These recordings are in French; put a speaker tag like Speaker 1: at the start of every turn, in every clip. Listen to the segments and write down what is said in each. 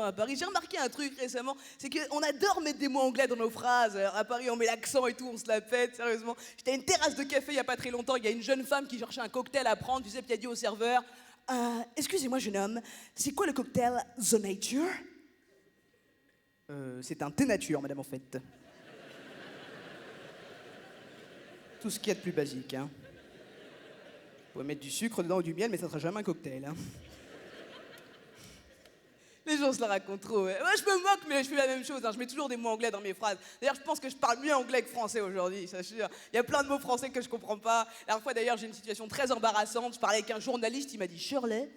Speaker 1: temps à Paris. J'ai remarqué un truc récemment, c'est qu'on adore mettre des mots anglais dans nos phrases. À Paris, on met l'accent et tout, on se la pète, sérieusement. J'étais à une terrasse de café il y a pas très longtemps, il y a une jeune femme qui cherchait un cocktail à prendre, tu sais, puis elle dit au serveur, excusez-moi jeune homme, c'est quoi le cocktail The Nature? C'est un thé nature, madame, en fait. Tout ce qu'il y a de plus basique, hein. Vous pouvez mettre du sucre dedans ou du miel, mais ça sera jamais un cocktail, hein. Les gens se la racontent trop. Ouais. Moi, je me moque, mais je fais la même chose. Hein. Je mets toujours des mots anglais dans mes phrases. D'ailleurs, je pense que je parle mieux anglais que français aujourd'hui, ça sûr. Il y a plein de mots français que je comprends pas. La dernière fois, d'ailleurs, j'ai une situation très embarrassante. Je parlais avec un journaliste, il m'a dit « Shirley,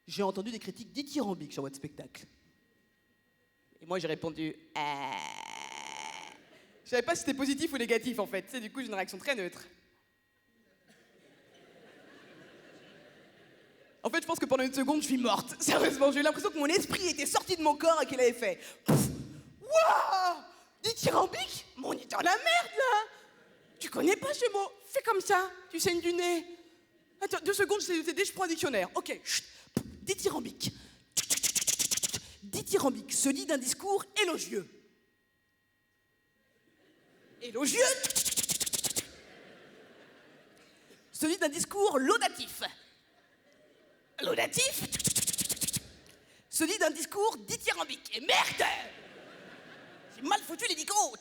Speaker 1: j'ai entendu des critiques dithyrambiques sur votre spectacle. » Et moi, j'ai répondu « Je savais pas si c'était positif ou négatif, en fait. Tu sais, du coup, j'ai une réaction très neutre. En fait, je pense que pendant une seconde, je suis morte. Sérieusement, j'ai eu l'impression que mon esprit était sorti de mon corps et qu'il avait fait... Waouh! Dithyrambique? Mais on est dans la merde, là! Tu connais pas ce mot? Fais comme ça, tu saignes du nez. Attends, 2 secondes, je sais t'aider, je prends un dictionnaire. Ok, chut. Dithyrambique. Dithyrambique se dit d'un discours élogieux. Élogieux se dit d'un discours laudatif. Laudatif se dit d'un discours dithyrambique. Et merde! J'ai mal foutu les micros.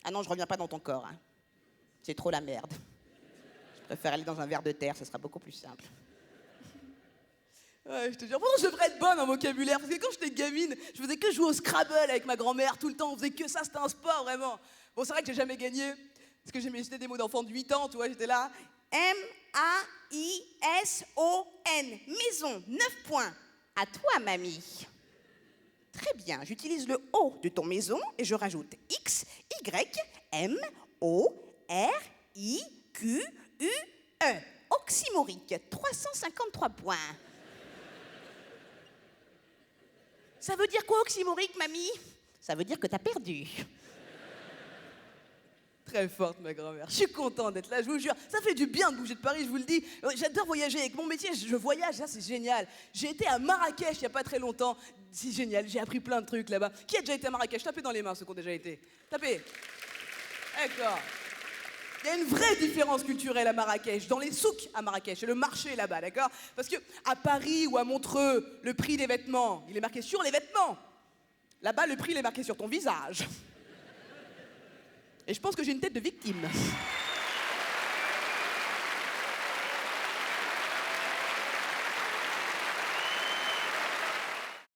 Speaker 1: Ah non, je reviens pas dans ton corps. Hein. C'est trop la merde. Je préfère aller dans un verre de terre, ce sera beaucoup plus simple. Ouais, je te jure, pourtant je devrais être bonne en vocabulaire, parce que quand j'étais gamine, je faisais que jouer au Scrabble avec ma grand-mère tout le temps, on faisait que ça, c'était un sport vraiment. Bon, c'est vrai que j'ai jamais gagné, parce que j'étais des mots d'enfant de 8 ans, tu vois, j'étais là. M-A-I-S-O-N, maison, 9 points. À toi, mamie. Très bien, j'utilise le O de ton maison et je rajoute X, Y, M, O, R, I, Q, U, E. Oxymorique, 353 points. Ça veut dire quoi, oxymorique, mamie? Ça veut dire que t'as perdu. Très forte, ma grand-mère. Je suis contente d'être là, je vous jure. Ça fait du bien de bouger de Paris, je vous le dis. J'adore voyager. Avec mon métier, je voyage, ça, c'est génial. J'ai été à Marrakech il n'y a pas très longtemps. C'est génial, j'ai appris plein de trucs là-bas. Qui a déjà été à Marrakech? Tapez dans les mains ceux qui ont déjà été. Tapez. D'accord. Il y a une vraie différence culturelle à Marrakech, dans les souks à Marrakech, et le marché là-bas, d'accord? Parce que à Paris ou à Montreux, le prix des vêtements, il est marqué sur les vêtements. Là-bas, le prix, il est marqué sur ton visage. Et je pense que j'ai une tête de victime.